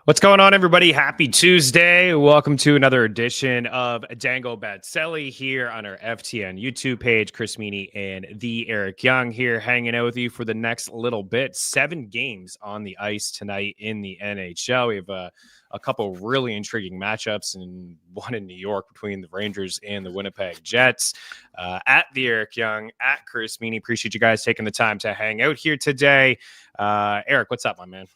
What's going on, everybody? Happy Tuesday. Welcome to another edition of Dangle Bet Celly here on our FTN YouTube page. Chris Meaney and the Eric Young here hanging out with you for the next little bit. 7 games on the ice tonight in the NHL. We have a couple really intriguing matchups, and one in New York between the Rangers and the Winnipeg Jets. At the Eric Young, at Chris Meaney. Appreciate you guys taking the time to hang out here today. Eric, what's up, my man?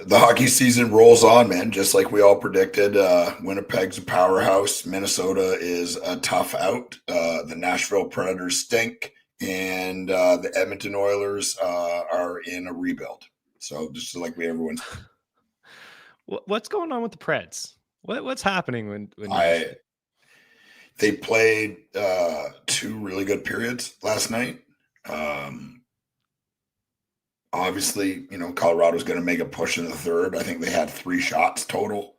The hockey season rolls on, man, just like we all predicted. Winnipeg's a powerhouse. Minnesota is a tough out. The Nashville Predators stink, and the Edmonton Oilers are in a rebuild. So just like everyone's. What's going on with the Preds? What's happening when they played 2 really good periods last night. Obviously, Colorado's going to make a push in the third. I think they had 3 shots total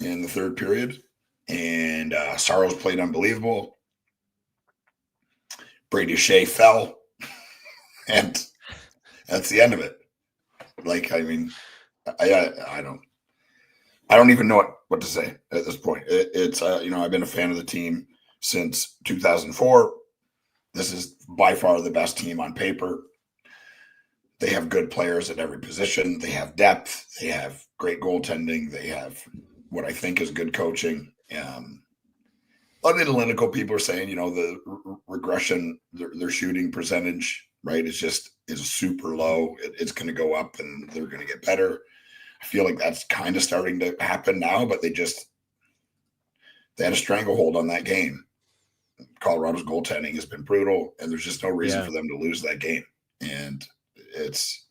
in the third period. And Saros played unbelievable. Brady Shea fell. And that's the end of it. I don't even know what to say at this point. It's I've been a fan of the team since 2004. This is by far the best team on paper. They have good players at every position. They have depth. They have great goaltending. They have what I think is good coaching. A lot of analytical people are saying, the regression, their shooting percentage, right, is super low. It's going to go up and they're going to get better. I feel like that's kind of starting to happen now, but they had a stranglehold on that game. Colorado's goaltending has been brutal, and there's just no reason for them to lose that game. And it's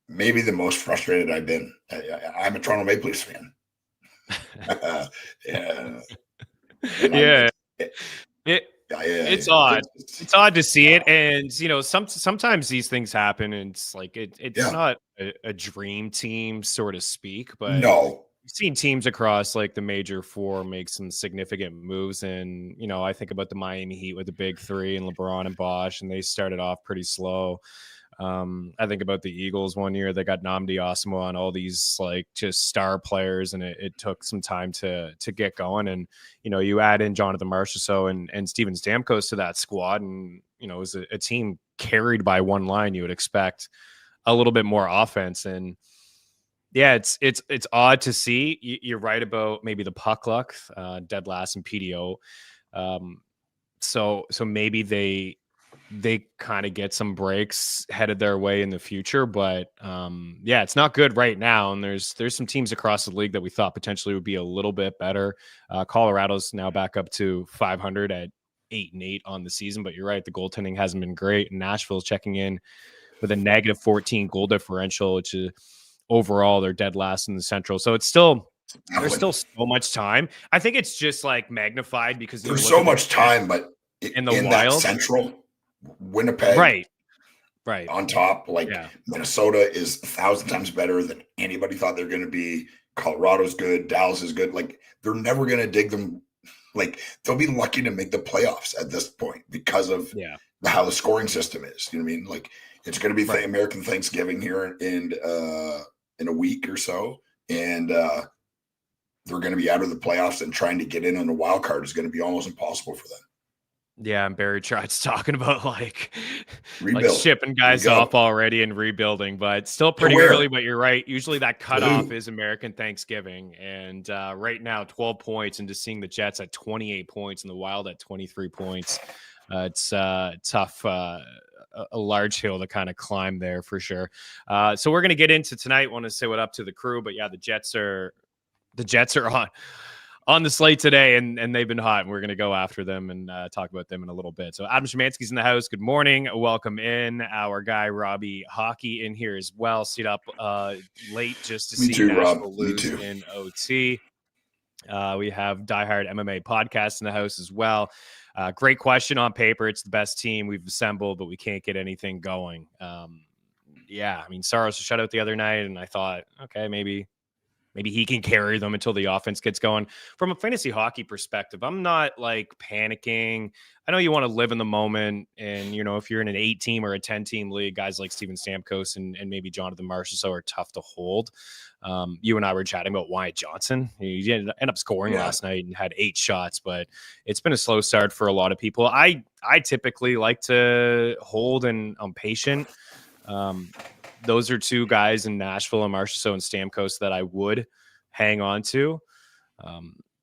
maybe the most frustrated I've been. I'm a Toronto Maple Leafs fan. It's odd. It's odd to see it, and sometimes these things happen, and it's like it's not a dream team, so to speak, but no. We've seen teams across like the major 4 make some significant moves. And, I think about the Miami Heat with the big 3 and LeBron and Bosh, and they started off pretty slow. I think about the Eagles one year. They got Nnamdi Asomugha and all these like just star players, and it took some time to get going. And, you add in Jonathan Marchessault and Steven Stamkos to that squad, and, it was a team carried by one line. You would expect a little bit more offense. And yeah, it's odd to see. You're right about maybe the puck luck, dead last in PDO. So maybe they kind of get some breaks headed their way in the future. But it's not good right now. And there's some teams across the league that we thought potentially would be a little bit better. Colorado's now back up to 500 at 8-8 on the season. But you're right, the goaltending hasn't been great. And Nashville's checking in with a negative 14 goal differential, which is overall they're dead last in the Central. So there's still so much time. I think it's just like magnified because there's so much time, but in Wild, that Central, Winnipeg, right on top, Minnesota is 1,000 times better than anybody thought they're going to be. Colorado's good. Dallas is good. Like, they're never going to dig them. Like, they'll be lucky to make the playoffs at this point because of how the scoring system is. You know what I mean? Like, it's going to be American Thanksgiving here in a week or so, and they're going to be out of the playoffs, and trying to get in on the wild card is going to be almost impossible for them. Yeah, and Barry Trout's talking about like shipping guys off already and rebuilding, but still pretty early. But you're right. Usually that cutoff is American Thanksgiving, and right now 12 points, and just seeing the Jets at 28 points and the Wild at 23 points, it's tough. A large hill to kind of climb there for sure. So we're going to get into tonight. Want to say what up to the crew, but yeah, the Jets are on the slate today, and they've been hot, and we're going to go after them and talk about them in a little bit. So Adam Szymanski's in the house. Good morning. Welcome in. Our guy Robbie Hockey in here as well. Stayed up late just to see Nashville lose in OT. We have Diehard MMA podcast in the house as well. Great question. On paper, it's the best team we've assembled, but we can't get anything going. Saros was shut out the other night, and I thought, okay, maybe maybe he can carry them until the offense gets going. From a fantasy hockey perspective, I'm not like panicking. I know you want to live in the moment. And, if you're in an 8-team or a 10-team league, guys like Steven Stamkos and maybe Jonathan Marchessault are tough to hold. You and I were chatting about Wyatt Johnson. He ended up scoring last night and had 8 shots, but it's been a slow start for a lot of people. I typically like to hold and I'm patient. Those are 2 guys in Nashville and Marchessault and Stamkos that I would hang on to.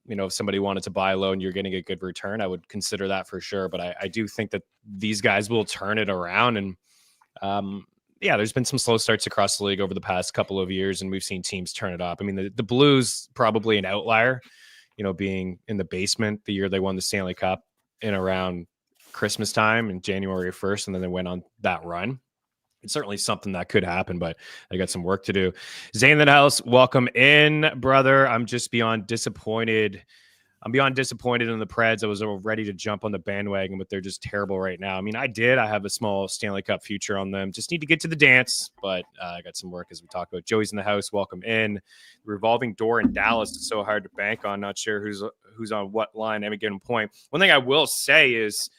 If somebody wanted to buy low and you're getting a good return, I would consider that for sure. But I do think that these guys will turn it around. And there's been some slow starts across the league over the past couple of years, and we've seen teams turn it up. I mean, the Blues probably an outlier, being in the basement the year they won the Stanley Cup in around Christmas time in January 1st, and then they went on that run. It's certainly something that could happen, but I got some work to do. Zane in the house, welcome in, brother. I'm just beyond disappointed. I'm beyond disappointed in the Preds. I was ready to jump on the bandwagon, but they're just terrible right now. I mean, I have a small Stanley Cup future on them. Just need to get to the dance, but I got some work as we talk about. Joey's in the house. Welcome in. The revolving door in Dallas is so hard to bank on. Not sure who's on what line at any given point. One thing I will say is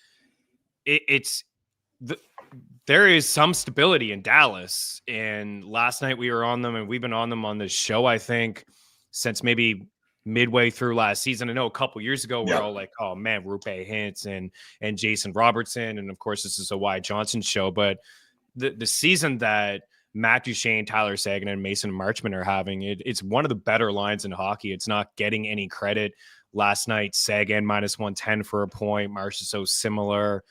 there is some stability in Dallas. And last night we were on them, and we've been on them on this show, I think, since maybe midway through last season. I know a couple years ago, we're all like, oh man, Rupe Hintz and Jason Robertson. And of course, this is a Wyatt Johnson show, but the season that Matt Duchene, Tyler Seguin, and Mason Marchment are having, it's one of the better lines in hockey. It's not getting any credit. Last night, Seguin -110 for a point, Marchessault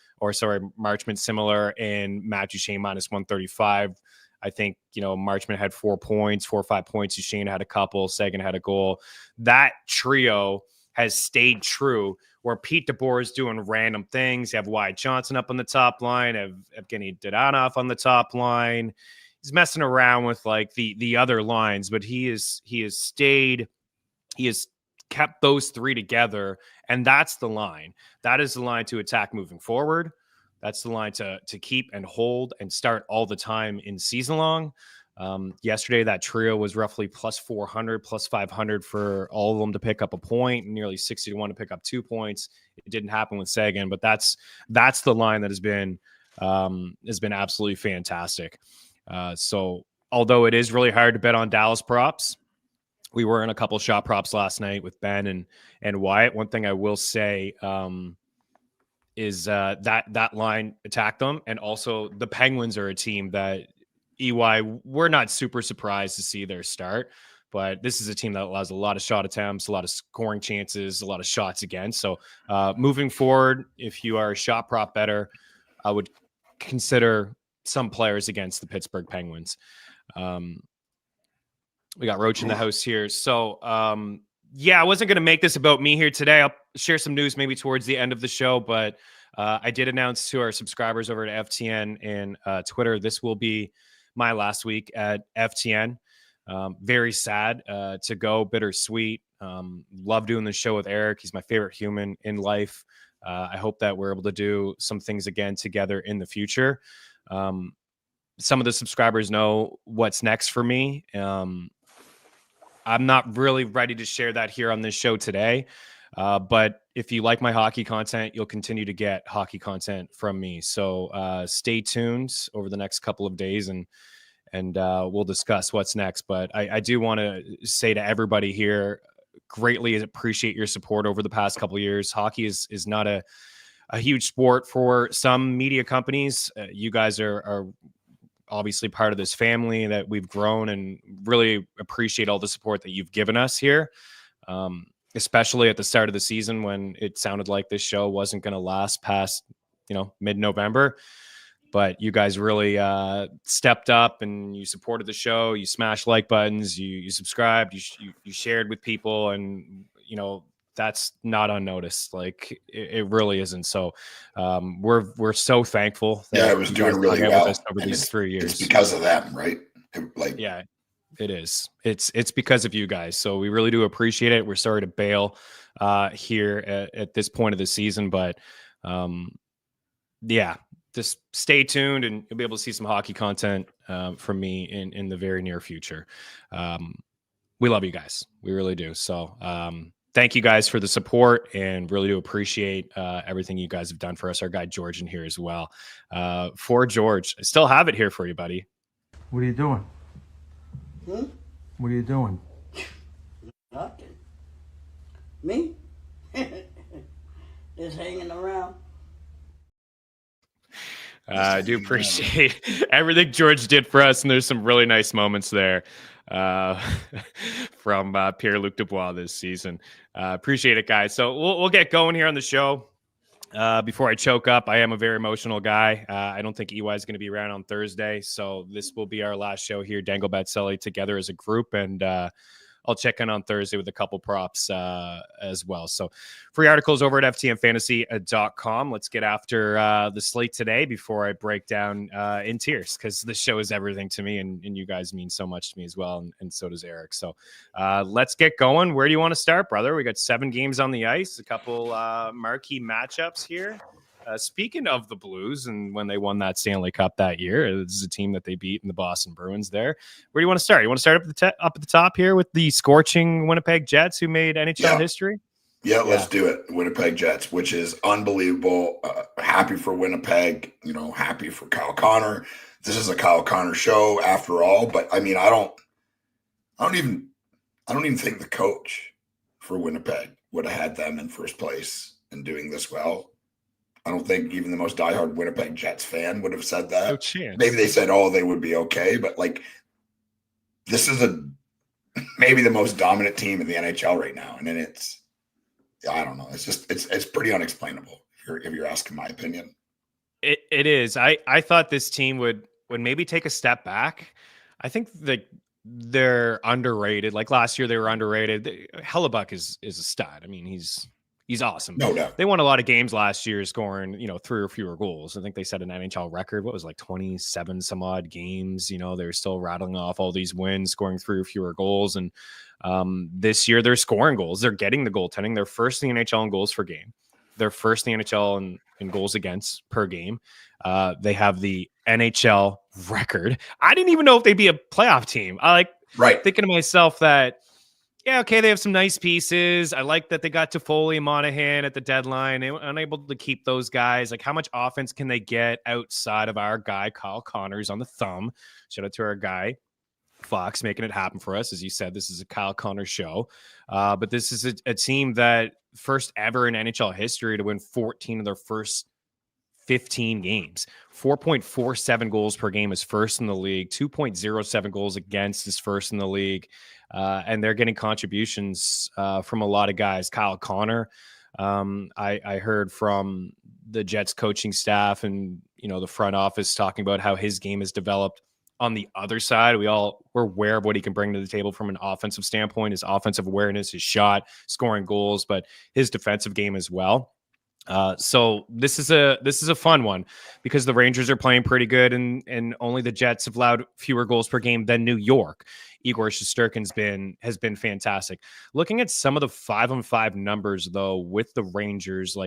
Marchment similar, and Matt Duchene -135. I think, Marchment had 4 points, 4 or 5 points. Duchene had a couple. Seguin had a goal. That trio has stayed true, where Pete DeBoer is doing random things. You have Wyatt Johnson up on the top line, have Evgeny Dadonov on the top line. He's messing around with like the other lines, but he has kept those 3 together, and that's the line. That is the line to attack moving forward. That's the line to keep and hold and start all the time in season long. Yesterday, that trio was roughly +400, +500 for all of them to pick up a point, and nearly 60 to 1 to pick up 2 points. It didn't happen with Seguin, but that's the line that has been absolutely fantastic. So although it is really hard to bet on Dallas props, we were in a couple shot props last night with Ben and Wyatt. One thing I will say is that line attacked them. And also the Penguins are a team that EY, we're not super surprised to see their start, but this is a team that allows a lot of shot attempts, a lot of scoring chances, a lot of shots against. So moving forward, if you are a shot prop bettor, I would consider some players against the Pittsburgh Penguins. We got Roach in the house here. So, I wasn't going to make this about me here today. I'll share some news maybe towards the end of the show, but I did announce to our subscribers over at FTN and Twitter, this will be my last week at FTN. Very sad to go, bittersweet. Love doing the show with Eric. He's my favorite human in life. I hope that we're able to do some things again together in the future. Some of the subscribers know what's next for me. I'm not really ready to share that here on this show today. But if you like my hockey content, you'll continue to get hockey content from me. So stay tuned over the next couple of days and we'll discuss what's next. But I do want to say to everybody here, greatly appreciate your support over the past couple of years. Hockey is not a huge sport for some media companies. You guys are obviously part of this family that we've grown, and really appreciate all the support that you've given us here. Especially at the start of the season when it sounded like this show wasn't going to last past, mid-November, but you guys really stepped up and you supported the show. You smashed like buttons, you subscribed, you shared with people, and that's not unnoticed. Like it really isn't. So we're so thankful. That it was doing really well over these 3 years. It's because of them, right? Yeah, it is. It's because of you guys. So we really do appreciate it. We're sorry to bail here at this point of the season, but just stay tuned and you'll be able to see some hockey content from me in the very near future. we love you guys. We really do. So thank you guys for the support, and really do appreciate everything you guys have done for us. Our guy George in here as well. For George, I still have it here for you, buddy. What are you doing? What are you doing? Nothing. Me? Just hanging around. I do appreciate everything George did for us, and there's some really nice moments there from Pierre-Luc Dubois this season. Appreciate it, guys. So we'll get going here on the show. Before I choke up, I am a very emotional guy. I don't think EY is going to be around on Thursday, so this will be our last show here, Dangle Bet Celly, together as a group, and I'll check in on Thursday with a couple props as well. So free articles over at ftmfantasy.com. Let's get after the slate today before I break down in tears, because this show is everything to me, and you guys mean so much to me as well, and so does Eric. So let's get going. Where do you want to start, brother? We got 7 games on the ice, a couple marquee matchups here. Speaking of the Blues, and when they won that Stanley Cup that year, this is a team that they beat in the Boston Bruins there. Where do you want to start? You want to start up at the top here with the scorching Winnipeg Jets, who made NHL history? Yeah, let's do it. Winnipeg Jets, which is unbelievable. Happy for Winnipeg, happy for Kyle Connor. This is a Kyle Connor show after all, but I mean, I don't even think the coach for Winnipeg would have had them in first place and doing this well. I don't think even the most diehard Winnipeg Jets fan would have said that. No chance. Maybe they said, they would be okay. But, this is maybe the most dominant team in the NHL right now. And then I don't know. It's pretty unexplainable if you're asking my opinion. It is. I thought this team would maybe take a step back. I think they're underrated. Like last year, they were underrated. Hellebuck is a stud. I mean, he's awesome. No doubt. They won a lot of games last year scoring, 3 or fewer goals. I think they set an NHL record. What was 27 some odd games? They're still rattling off all these wins, scoring 3 or fewer goals. And this year they're scoring goals. They're getting the goaltending. They're first in the NHL in goals per game. They're first in the NHL in goals against per game. They have the NHL record. I didn't even know if they'd be a playoff team. Thinking to myself that, yeah, okay, they have some nice pieces. I like that they got Toffoli and Monahan at the deadline. They were unable to keep those guys. How much offense can they get outside of our guy, Kyle Connors, on the thumb? Shout out to our guy, Fox, making it happen for us. As you said, this is a Kyle Connors show. But this is a team that first ever in NHL history to win 14 of their first 15 games. 4.47 goals per game is first in the league. 2.07 goals against is first in the league. And they're getting contributions from a lot of guys. Kyle Connor, I heard from the Jets coaching staff and, the front office talking about how his game has developed on the other side. We're aware of what he can bring to the table from an offensive standpoint, his offensive awareness, his shot, scoring goals, but his defensive game as well. So this is a fun one because the Rangers are playing pretty good and only the Jets have allowed fewer goals per game than New York. Igor Shesterkin has been fantastic. Looking at some of the 5-on-5 numbers though, with the Rangers,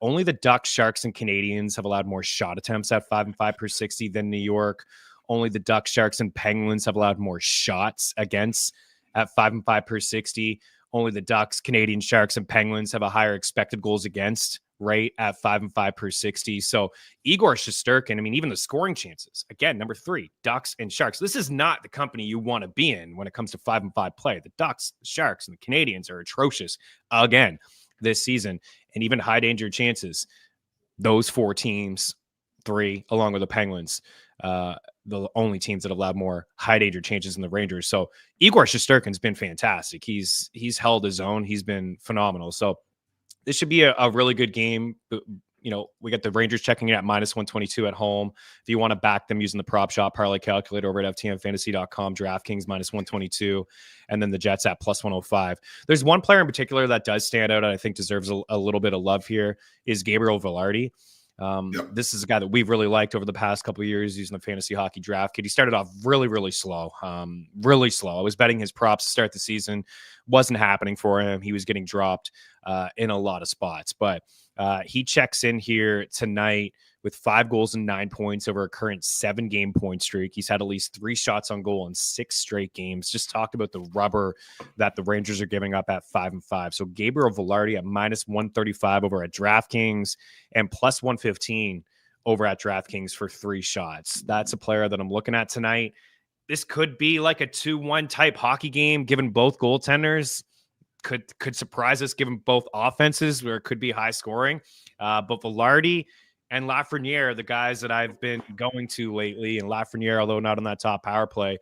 only the Ducks, Sharks, and Canadians have allowed more shot attempts at 5-on-5 per 60 than New York. Only the Ducks, Sharks, and Penguins have allowed more shots against at 5-on-5 per 60. Only the Ducks, Canadian, Sharks, and Penguins have a higher expected goals against rate at 5-on-5 per 60. So Igor Shesterkin, even the scoring chances, again, number 3, Ducks and Sharks. This is not the company you want to be in when it comes to 5-on-5 play. The Ducks, the Sharks, and the Canadians are atrocious again this season, and even high danger chances. Those 4 teams, 3, along with the Penguins, the only teams that have allowed more high danger chances than the Rangers. So Igor Shesterkin's been fantastic. He's held his own. He's been phenomenal. So this should be a really good game. We got the Rangers checking in at -122 at home. If you want to back them using the prop shot parlay calculator over at ftmfantasy.com, DraftKings -122, and then the Jets at +105. There's one player in particular that does stand out and I think deserves a little bit of love here is Gabriel Velarde. This is a guy that we've really liked over the past couple of years using the fantasy hockey draft kit. He started off really, really slow. Really slow. I was betting his props to start the season. Wasn't happening for him. He was getting dropped in a lot of spots, but he checks in here tonight with 5 goals and 9 points over a current 7-game point streak. He's had at least 3 shots on goal in 6 straight games. Just talked about the rubber that the Rangers are giving up at 5-5. So Gabriel Velarde at -135 over at DraftKings and +115 over at DraftKings for 3 shots. That's a player that I'm looking at tonight. This could be like a 2-1 type hockey game, given both goaltenders. Could surprise us, given both offenses, where it could be high scoring. But Velarde and Lafreniere, the guys that I've been going to lately, and Lafreniere, although not on that top power play,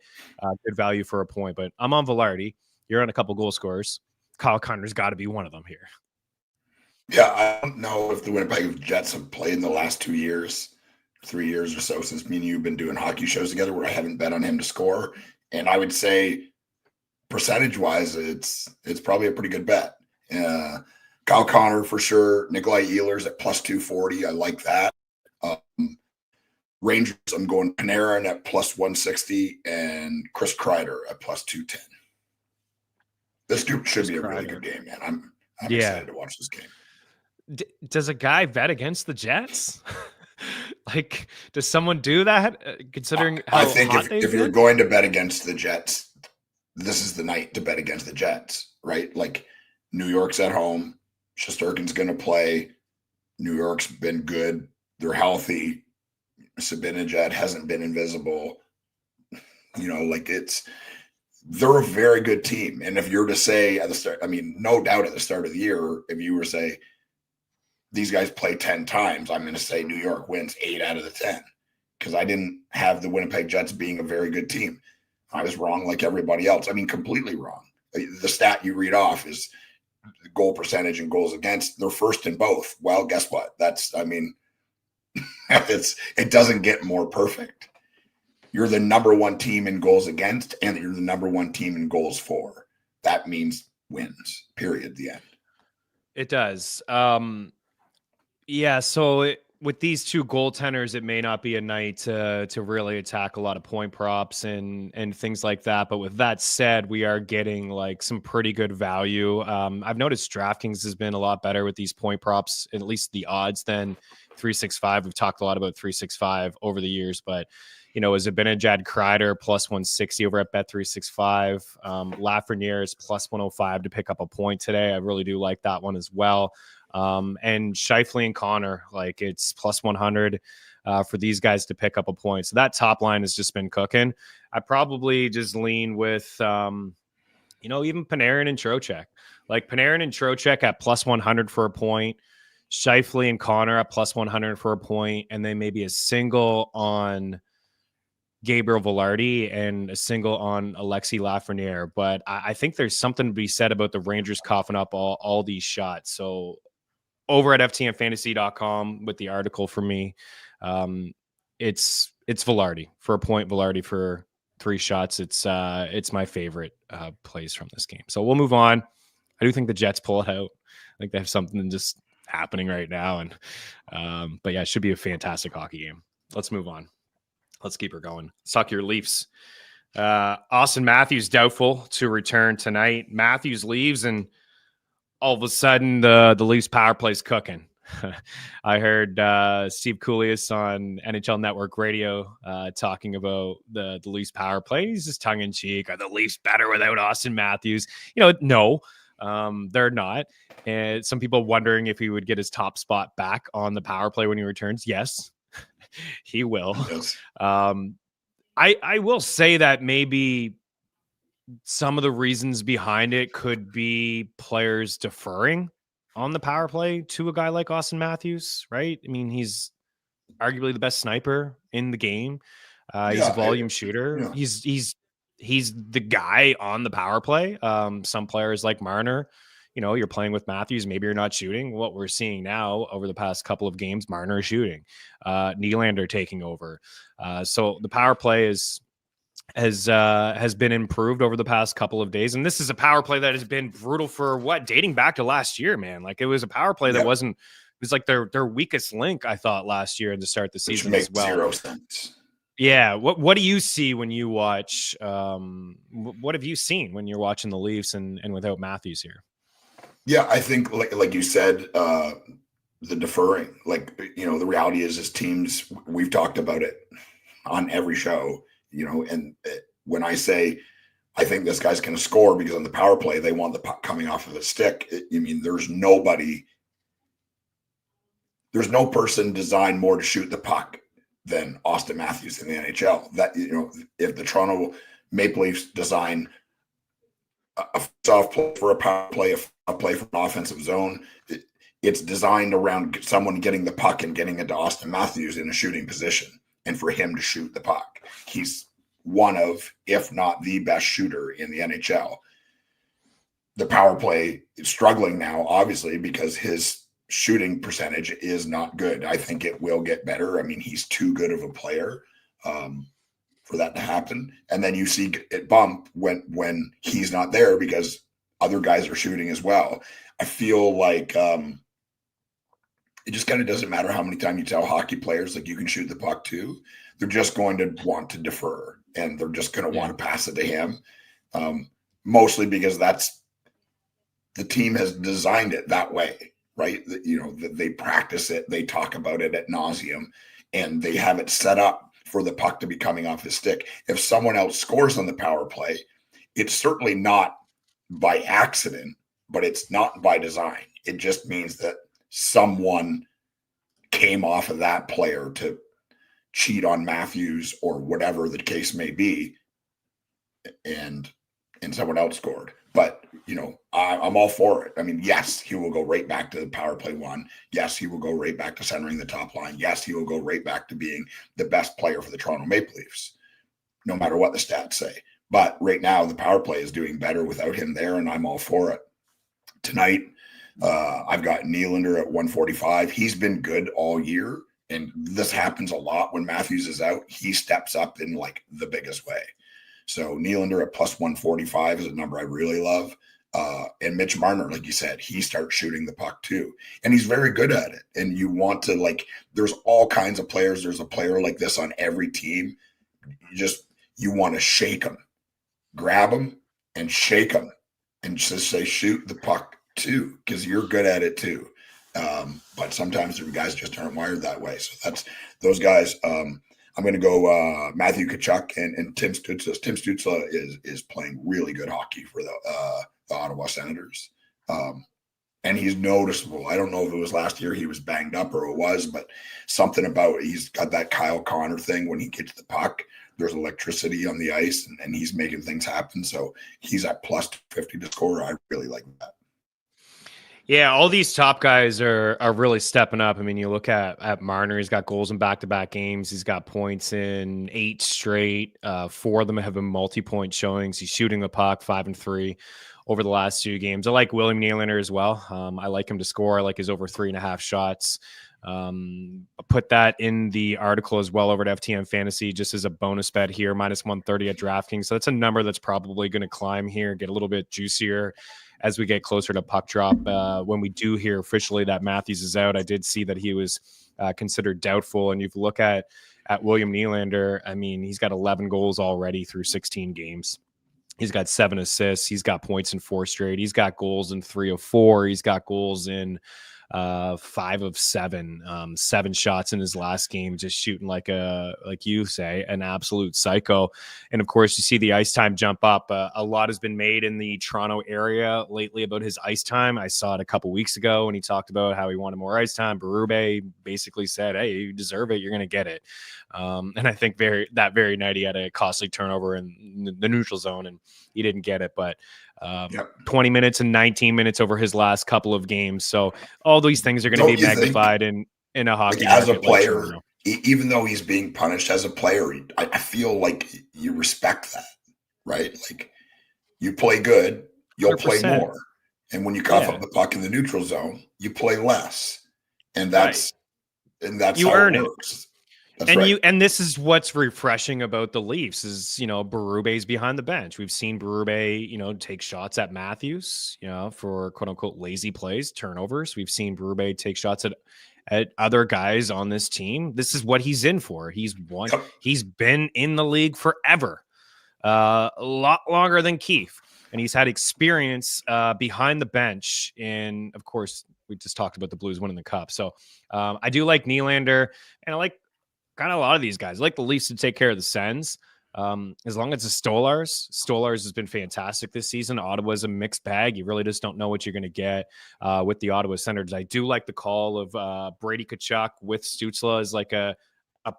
good value for a point. But I'm on Velarde. You're on a couple goal scorers. Kyle Connor's got to be one of them here. Yeah, I don't know if the Winnipeg Jets have played in the last 2 years, 3 years or so, since me and you have been doing hockey shows together, where I haven't bet on him to score. And I would say, percentage-wise, it's probably a pretty good bet. Kyle Connor for sure. Nikolai Ehlers at +240. I like that. Rangers, I'm going Panarin at +160 and Chris Kreider at +210. This should be a really good game, man. I'm excited to watch this game. Does a guy bet against the Jets? Like, does someone do that? Considering how I think hot if you're going to bet against the Jets, this is the night to bet against the Jets, right? Like, New York's at home. Shesterkin's going to play. New York's been good. They're healthy. Zibanejad hasn't been invisible. They're a very good team. And if you're to say at the start, I mean, no doubt at the start of the year, if you were to say these guys play 10 times, I'm going to say New York wins 8 out of the 10, because I didn't have the Winnipeg Jets being a very good team. I was wrong like everybody else. I mean, completely wrong. The stat you read off is goal percentage and goals against. They're first in both. Well, guess what? It doesn't get more perfect. You're the number 1 team in goals against, and you're the number 1 team in goals for. That means wins, period, the end. It does. So with these two goaltenders, it may not be a night to really attack a lot of point props and things like that. But with that said, we are getting like some pretty good value. I've noticed DraftKings has been a lot better with these point props, at least the odds, than 365. We've talked a lot about 365 over the years, but is Zibanejad Kreider +160 over at Bet365. Lafreniere is +105 to pick up a point today. I really do like that one as well. And Scheifele and Connor, like, it's +100 for these guys to pick up a point. So that top line has just been cooking. I probably just lean with, even Panarin and Trocheck. Like, Panarin and Trocheck at +100 for a point. Scheifele and Connor at +100 for a point. And then maybe a single on Gabriel Velarde and a single on Alexis Lafreniere. But I think there's something to be said about the Rangers coughing up all these shots. So over at ftnfantasy.com with the article for me, it's Velarde for a point, Velarde for 3 shots. It's my favorite plays from this game. So we'll move on. I do think the Jets pull it out. I think they have something just happening right now. And but yeah, it should be a fantastic hockey game. Let's move on. Let's keep her going. Let's talk your Leafs. Austin Matthews doubtful to return tonight. Matthews leaves, and all of a sudden the Leafs power play's cooking. I heard Steve Koulias on NHL Network Radio talking about the Leafs power play. He's just tongue in cheek. Are the Leafs better without Austin Matthews? No, they're not. And some people wondering if he would get his top spot back on the power play when he returns. Yes, he will. Yes. I will say that maybe some of the reasons behind it could be players deferring on the power play to a guy like Austin Matthews, right? I mean, he's arguably the best sniper in the game. He's a volume shooter. Yeah. He's the guy on the power play. Some players like Marner, you're playing with Matthews. Maybe you're not shooting. What we're seeing now over the past couple of games, Marner is shooting. Nylander taking over. So the power play has been improved over the past couple of days. And this is a power play that has been brutal for dating back to last year, man. Like, it was a power play that wasn't, it was like their weakest link, I thought, last year to start the season as well. 0 sense. Yeah. What do you see when you watch, what have you seen when you're watching the Leafs and without Matthews here? Yeah, I think like you said, the deferring. Like, the reality is teams, we've talked about it on every show, and when I say I think this guy's going to score because on the power play, they want the puck coming off of the stick. There's no person designed more to shoot the puck than Austin Matthews in the NHL. That, if the Toronto Maple Leafs design a soft play for a power play, a play for an offensive zone, it's designed around someone getting the puck and getting it to Austin Matthews in a shooting position and for him to shoot the puck. He's one of, if not the best shooter in the NHL. The power play is struggling now, obviously, because his shooting percentage is not good. I think it will get better. I mean, he's too good of a player for that to happen. And then you see it bump when he's not there because other guys are shooting as well. I feel like it just kind of doesn't matter how many times you tell hockey players, like, you can shoot the puck too. They're just going to want to defer, and they're just going to want to pass it to him. Mostly because the team has designed it that way, right? They practice it, they talk about it ad nauseum, and they have it set up for the puck to be coming off his stick. If someone else scores on the power play, it's certainly not by accident, but it's not by design. It just means that someone came off of that player to cheat on Matthews or whatever the case may be, and someone else scored. But, I'm all for it. I mean, yes, he will go right back to the power play one. Yes, he will go right back to centering the top line. Yes, he will go right back to being the best player for the Toronto Maple Leafs, no matter what the stats say. But right now, the power play is doing better without him there, and I'm all for it. Tonight, I've got Nylander at 145. He's been good all year, and this happens a lot when Matthews is out. He steps up in like the biggest way. So Nylander at plus 145 is a number I really love. And Mitch Marner, like you said, he starts shooting the puck too. And he's very good at it. And you want to, there's all kinds of players. There's a player like this on every team. You want to shake them, grab them and shake them and just say, shoot the puck too, because you're good at it too. But sometimes the guys just aren't wired that way. So that's those guys. I'm going to go Matthew Tkachuk and Tim Stützle. Tim Stützle is playing really good hockey for the Ottawa Senators. And he's noticeable. I don't know if it was last year he was banged up or it was, but something about he's got that Kyle Connor thing when he gets the puck. There's electricity on the ice, and he's making things happen. So he's at plus 50 to score. I really like that. Yeah, all these top guys are really stepping up. I mean, you look at Marner, he's got goals in back-to-back games. He's got points in 8 straight. 4 of them have been multi-point showings. He's shooting the puck 5-3 over the last 2 games. I like William Nylander as well. I like him to score. I like his over 3.5 shots. I put that in the article as well over at FTM Fantasy, just as a bonus bet here, minus 130 at DraftKings. So that's a number that's probably going to climb here, get a little bit juicier as we get closer to puck drop. When we do hear officially that Matthews is out, I did see that he was considered doubtful. And if you look at William Nylander, I mean, he's got 11 goals already through 16 games. He's got 7 assists. He's got points in 4 straight. He's got goals in 3 of 4. He's got goals in 5 of 7, 7 shots in his last game, just shooting like you say, an absolute psycho. And of course, you see the ice time jump up. A lot has been made in the Toronto area lately about his ice time. I saw it a couple weeks ago when he talked about how he wanted more ice time. Berube basically said, "Hey, you deserve it. You're going to get it." And I think that very night he had a costly turnover in the neutral zone, and he didn't get it. But 20 minutes and 19 minutes over his last couple of games. So all these things are going to be magnified in a hockey as a player, even though he's being punished as a player, I feel like you respect that, right? Like, you play good, you'll 100%. Play more. And when you cough up the puck in the neutral zone, you play less. And that's you how earn it it. works. That's right. And this is what's refreshing about the Leafs is, Berube's behind the bench. We've seen Berube, take shots at Matthews, for quote unquote lazy plays, turnovers. We've seen Berube take shots at other guys on this team. This is what he's in for. He's been in the league forever, a lot longer than Keith. And he's had experience behind the bench in, of course, we just talked about the Blues winning the cup. So I do like Nylander, and I like kind of a lot of these guys. I like the Leafs to take care of the Sens. As long as it's Stolarz has been fantastic this season. Ottawa's a mixed bag. You really just don't know what you're going to get with the Ottawa Senators. I do like the call of Brady Tkachuk with Stützle as like a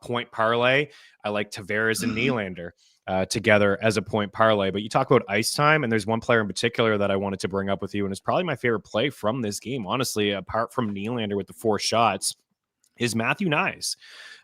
point parlay. I like Tavares and Nylander together as a point parlay. But you talk about ice time, and there's one player in particular that I wanted to bring up with you, and it's probably my favorite play from this game, honestly, apart from Nylander with the 4 shots, is Matthew Knies.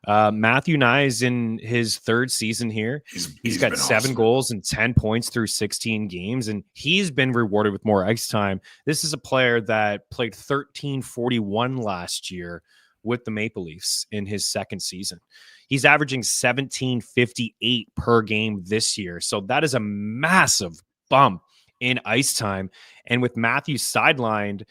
Matthew Knies in his 3rd season here. He's got 7 goals and 10 points through 16 games, and he's been rewarded with more ice time. This is a player that played 1341 last year with the Maple Leafs in his 2nd season. He's averaging 1758 per game this year. So that is a massive bump in ice time. And with Matthew sidelined,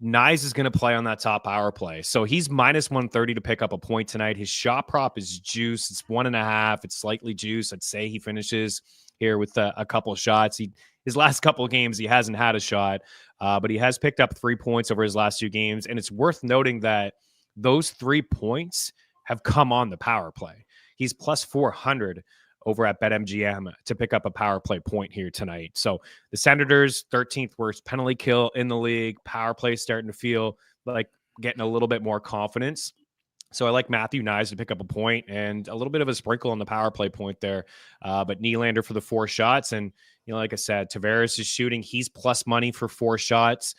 Knies is going to play on that top power play. So he's minus 130 to pick up a point tonight. His shot prop is juice. It's 1.5. It's slightly juice. I'd say he finishes here with a couple of shots. His last couple of games, he hasn't had a shot, but he has picked up 3 points over his last 2 games. And it's worth noting that those 3 points have come on the power play. He's plus 400 over at BetMGM to pick up a power play point here tonight. So the Senators, 13th worst penalty kill in the league. Power play starting to feel like getting a little bit more confidence. So I like Matthew Knies to pick up a point and a little bit of a sprinkle on the power play point there. But Nylander for the 4 shots. And, like I said, Tavares is shooting. He's plus money for 4 shots.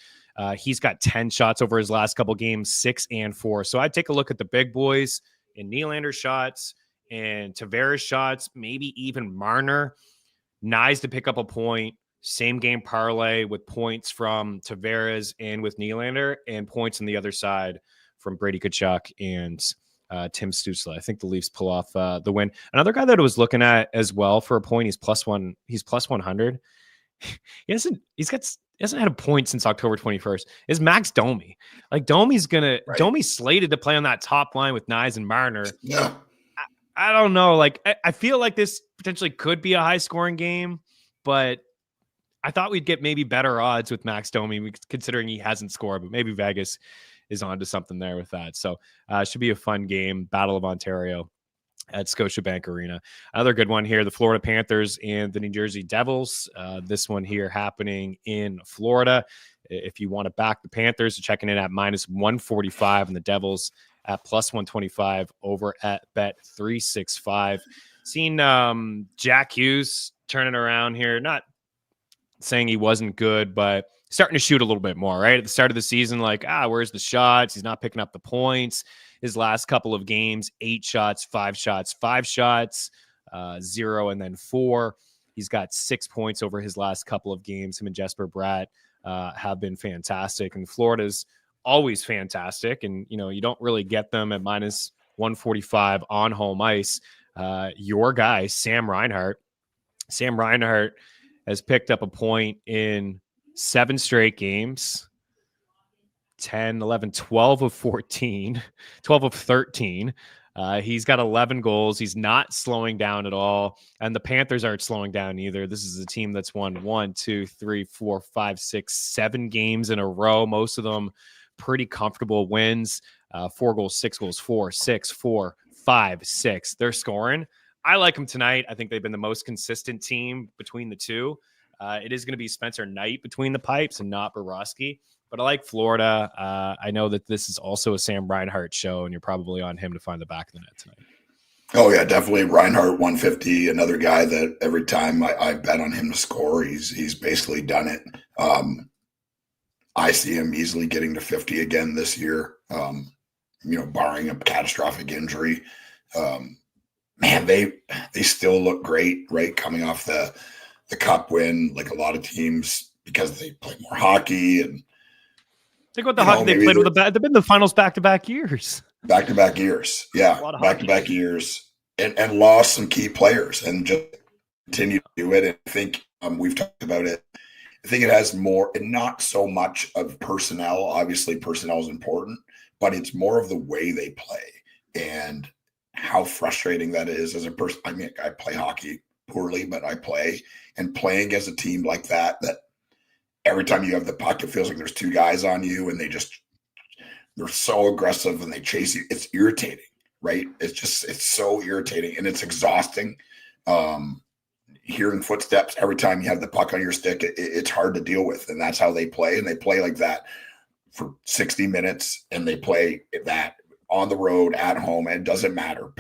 He's got 10 shots over his last couple games, 6 and 4. So I'd take a look at the big boys in Nylander shots and Tavares shots, maybe even Marner. Knies to pick up a point, same game parlay with points from Tavares and with Nylander, and points on the other side from Brady Tkachuk and Tim Stützle. I think the Leafs pull off the win. Another guy that I was looking at as well for a point, he's plus 100. He hasn't had a point since October 21st. Is Max Domi. Like Domi's slated to play on that top line with Knies and Marner. Yeah. I don't know. Like, I feel like this potentially could be a high scoring game, but I thought we'd get maybe better odds with Max Domi considering he hasn't scored, but maybe Vegas is onto something there with that. So it should be a fun game. Battle of Ontario at Scotiabank Arena. Another good one here, the Florida Panthers and the New Jersey Devils. This one here happening in Florida. If you want to back the Panthers, checking in at minus 145 and the Devils at plus 125 over at Bet365. Seen Jack Hughes turning around here, not saying he wasn't good, but starting to shoot a little bit more, right? At the start of the season, like, where's the shots? He's not picking up the points. His last couple of games, 8 shots, 5 shots, 5 shots, 0, and then 4. He's got 6 points over his last couple of games. Him and Jesper Bratt have been fantastic. And Florida's always fantastic. And, you don't really get them at minus 145 on home ice. Your guy, Sam Reinhart. Sam Reinhart has picked up a point in 7 straight games. 10, 11, 12 of 14, 12 of 13. He's got 11 goals. He's not slowing down at all. And the Panthers aren't slowing down either. This is a team that's won 1, 2, 3, 4, 5, 6, 7 games in a row. Most of them pretty comfortable wins. 4 goals, 6 goals, 4, 6, 4, 5, 6. They're scoring. I like them tonight. I think they've been the most consistent team between the two. It is going to be Spencer Knight between the pipes and not Bobrovsky. But I like Florida. I know that this is also a Sam Reinhart show, and you're probably on him to find the back of the net tonight. Oh, yeah, definitely. Reinhart, 150, another guy that every time I bet on him to score, he's basically done it. I see him easily getting to 50 again this year, barring a catastrophic injury. Man, they still look great, right, coming off the cup win, like a lot of teams, because they play more hockey and think about the hockey they played with. They've been in the finals back-to-back years. Back-to-back years, yeah. Back-to-back years. And lost some key players and just continue to do it. And I think we've talked about it. I think it has more, and not so much of personnel. Obviously, personnel is important, but it's more of the way they play and how frustrating that is as a person. I mean, I play hockey poorly, but I play. And playing as a team like that every time you have the puck, it feels like there's 2 guys on you and they just They're so aggressive and they chase you. It's irritating, right? It's so irritating and it's exhausting. Hearing footsteps every time you have the puck on your stick, it's hard to deal with. And that's how they play. And they play like that for 60 minutes and they play that on the road, at home, and it doesn't matter.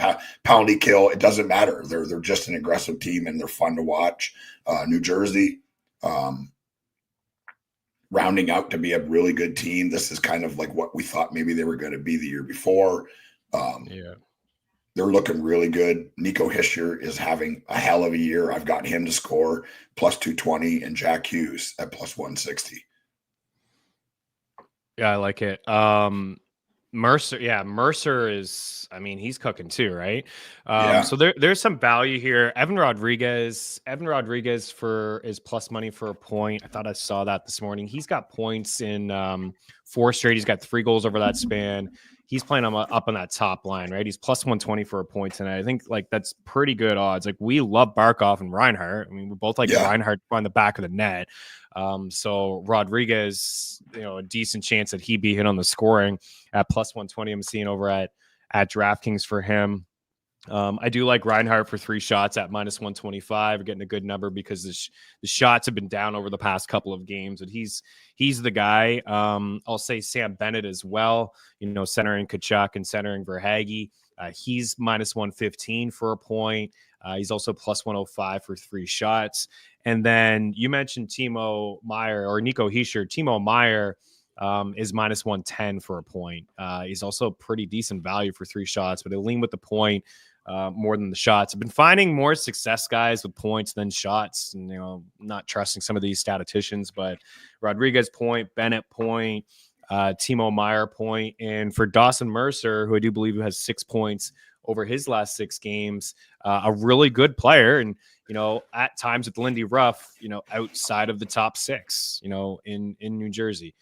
Poundy kill, it doesn't matter. They're just an aggressive team and they're fun to watch. New Jersey, rounding out to be a really good team. This is kind of like what we thought maybe they were going to be the year before. They're looking really good. Nico Hischier is having a hell of a year. I've got him to score plus 220 and Jack Hughes at plus 160. Yeah, I like it. Mercer is, I mean, he's cooking too, right? So there's some value here. Evan Rodriguez is plus money for a point. I thought I saw that this morning. He's got points in 4 straight. He's got 3 goals over that span. He's playing up on that top line, right? He's plus 120 for a point tonight. I think like that's pretty good odds. Like we love Barkov and Reinhart. I mean, we both like Reinhart on the back of the net. So Rodriguez, a decent chance that he'd be hit on the scoring at plus 120. I'm seeing over at DraftKings for him. I do like Reinhart for 3 shots at minus 125. We're getting a good number because the shots have been down over the past couple of games, but he's the guy. I'll say Sam Bennett as well, centering Tkachuk and centering Verhaeghe. He's minus 115 for a point. He's also plus 105 for 3 shots. And then you mentioned Timo Meier or Nico Hischier. Timo Meier is minus 110 for a point. He's also pretty decent value for 3 shots, but he'll lean with the point more than the shots. I've been finding more success guys with points than shots, and not trusting some of these statisticians, but Rodriguez point, Bennett point, Timo Meier point, and for Dawson Mercer, who I do believe has 6 points over his last 6 games, a really good player, and at times with Lindy Ruff, outside of the top 6, in New Jersey.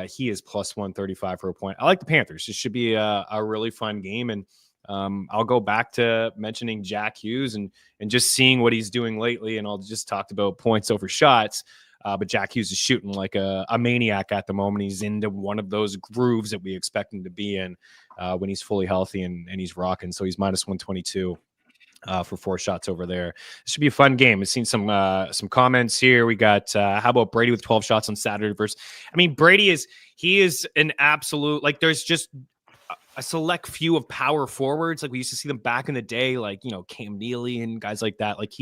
He is plus 135 for a point. I like the Panthers. This should be a really fun game. And I'll go back to mentioning Jack Hughes and just seeing what he's doing lately. And I'll just talked about points over shots. But Jack Hughes is shooting like a maniac at the moment. He's into one of those grooves that we expect him to be in when he's fully healthy and he's rocking. So he's minus 122. For 4 shots over there. This should be a fun game. I've seen some comments here. We got how about Brady with 12 shots on Saturday versus. I mean, Brady is an absolute, like, there's just a select few of power forwards. Like we used to see them back in the day, like, Cam Neely and guys like that. Like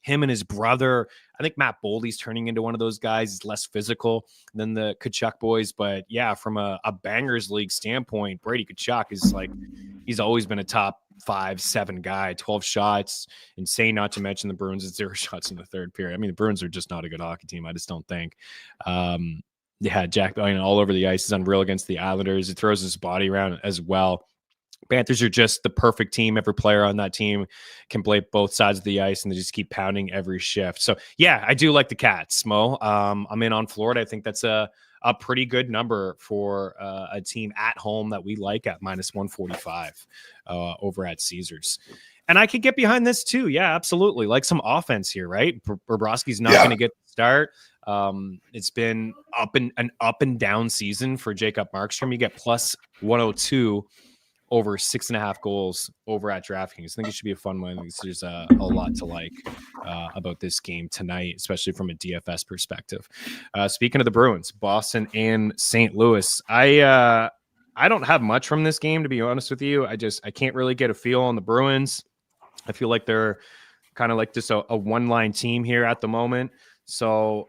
him and his brother. I think Matt Boldy's turning into one of those guys. He's less physical than the Tkachuk boys. But yeah, from a bangers league standpoint, Brady Tkachuk is like, he's always been a top 5-7 guy, 12 shots. Insane, not to mention the Bruins at 0 shots in the third period. I mean, the Bruins are just not a good hockey team. I just don't think. Jack all over the ice is unreal against the Islanders. It throws his body around as well. Panthers are just the perfect team. Every player on that team can play both sides of the ice, and they just keep pounding every shift. So, yeah, I do like the Cats, Mo. I'm in on Florida. I think that's a pretty good number for a team at home that we like at minus 145 over at Caesars. And I could get behind this too. Yeah, absolutely. Like some offense here, right? Bobrovsky's not going to get the start. It's been an up and down season for Jacob Markstrom. You get plus 102 over 6.5 goals over at DraftKings. I think it should be a fun one. There's a lot to like about this game tonight, especially from a DFS perspective. Speaking of the Bruins, Boston and St. Louis, I don't have much from this game, to be honest with you. I can't really get a feel on the Bruins. I feel like they're kind of like just a one-line team here at the moment. So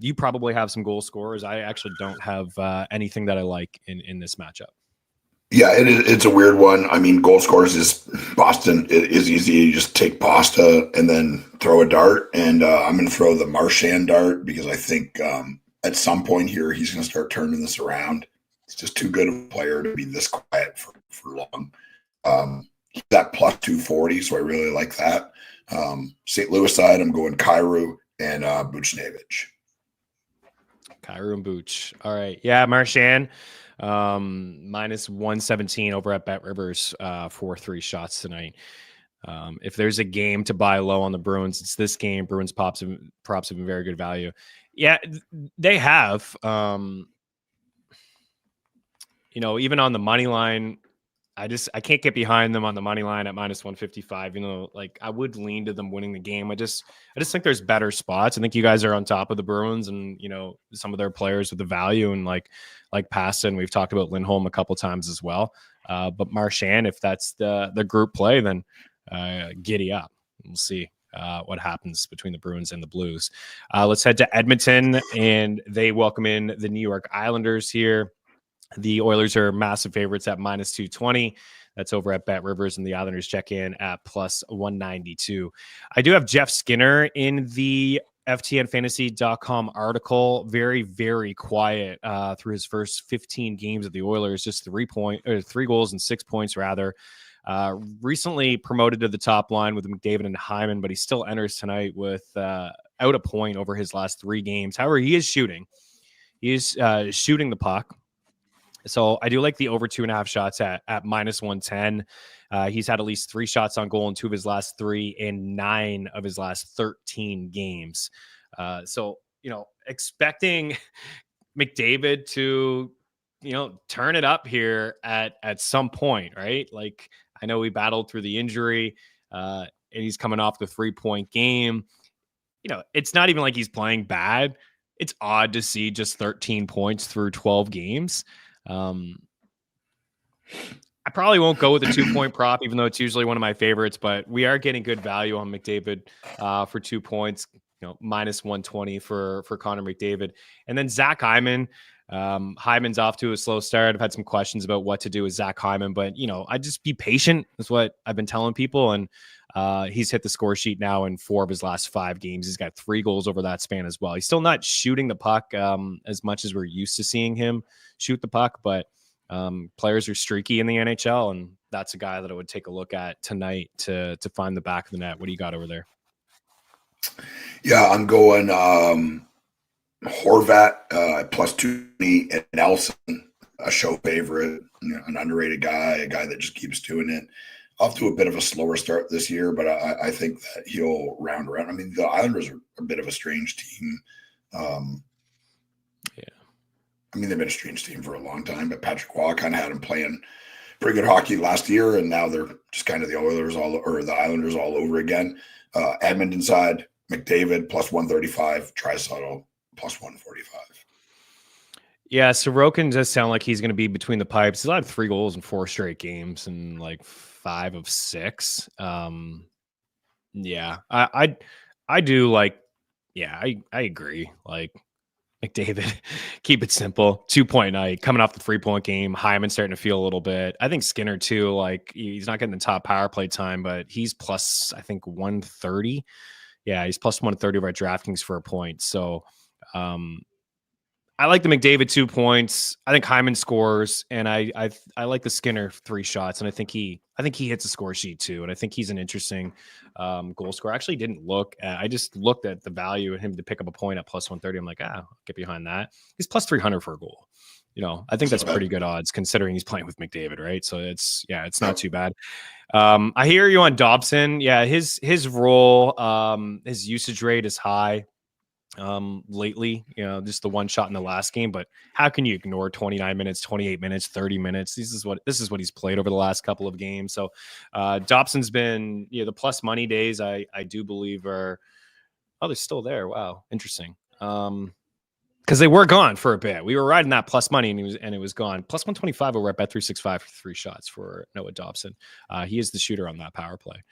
you probably have some goal scorers. I actually don't have anything that I like in this matchup. Yeah, it's a weird one. I mean, goal scorers is Boston. It is easy. You just take pasta and then throw a dart. And I'm going to throw the Marchand dart because I think at some point here, he's going to start turning this around. He's just too good of a player to be this quiet for long. He's at plus 240, so I really like that. St. Louis side, I'm going Kyrou and Buchnevich. Kyrou and Buch. All right. Yeah, Marchand. Minus 117 over at Bet Rivers for 3 shots tonight. If there's a game to buy low on the Bruins, it's this game. Bruins props have been very good value. Yeah, they have. even on the money line, I can't get behind them on the money line at -155. Like I would lean to them winning the game. I just think there's better spots. I think you guys are on top of the Bruins and some of their players with the value and like Pasta, and we've talked about Lindholm a couple times as well. But Marchand, if that's the group play, then giddy up. We'll see what happens between the Bruins and the Blues. Let's head to Edmonton, and they welcome in the New York Islanders here. The Oilers are massive favorites at -220. That's over at Bet Rivers, and the Islanders check in at +192. I do have Jeff Skinner in the FTNFantasy.com article. Very, very quiet through his first 15 games of the Oilers, just 3 goals and 6 points rather. Recently promoted to the top line with McDavid and Hyman, but he still enters tonight with out a point over his last 3 games. However, he is shooting. He is shooting the puck. So I do like the over 2.5 shots at -110. He's had at least 3 shots on goal in 2 of his last 3 and 9 of his last 13 games. So, expecting McDavid to, turn it up here at some point, right? Like I know we battled through the injury and he's coming off the 3-point game. It's not even like he's playing bad. It's odd to see just 13 points through 12 games. I probably won't go with a 2-point prop, even though it's usually one of my favorites, but we are getting good value on McDavid for 2 points, -120 for Connor McDavid. And then Zach Hyman. Hyman's off to a slow start. I've had some questions about what to do with Zach Hyman, but I just be patient is what I've been telling people. And he's hit the score sheet now in 4 of his last 5 games. He's got 3 goals over that span as well. He's still not shooting the puck as much as we're used to seeing him shoot the puck, but players are streaky in the NHL, and that's a guy that I would take a look at tonight to find the back of the net. What do you got over there? Yeah, I'm going Horvat +2 and Nelson, a show favorite, an underrated guy, a guy that just keeps doing it. Off to a bit of a slower start this year, but I think that he'll round around. I mean, the Islanders are a bit of a strange team. I mean, they've been a strange team for a long time, but Patrick Waugh kind of had them playing pretty good hockey last year, and now they're just kind of the Islanders all over again. Edmonton side, McDavid +135, Draisaitl +145. Yeah, Sorokin does sound like he's going to be between the pipes. He's allowed 3 goals in 4 straight games and like 5 of 6. Yeah, I do like. Yeah, I agree. Like McDavid, keep it simple. 2-point night, coming off the 3-point game. Hyman starting to feel a little bit. I think Skinner too. Like he's not getting the top power play time, but he's plus I think 130. Yeah, he's plus 130 over at DraftKings for a point. So I like the McDavid 2 points. I think Hyman scores, and I like the Skinner 3 shots, and I think he hits a score sheet too, and I think he's an interesting goal scorer. I actually didn't look at. I just looked at the value of him to pick up a point at +130. I'm like, I'll get behind that. He's plus 300 for a goal. I think that's pretty good odds considering he's playing with McDavid, right? So it's not too bad. I hear you on Dobson. Yeah, his role, his usage rate is high. Lately, just the 1 shot in the last game, but how can you ignore 29 minutes, 28 minutes, 30 minutes? This is what he's played over the last couple of games. So Dobson's been, the plus money days, I do believe they're still there. Wow. Interesting. Because they were gone for a bit. We were riding that plus money and it was gone. Plus 125 over at Bet365 for 3 shots for Noah Dobson. He is the shooter on that power play.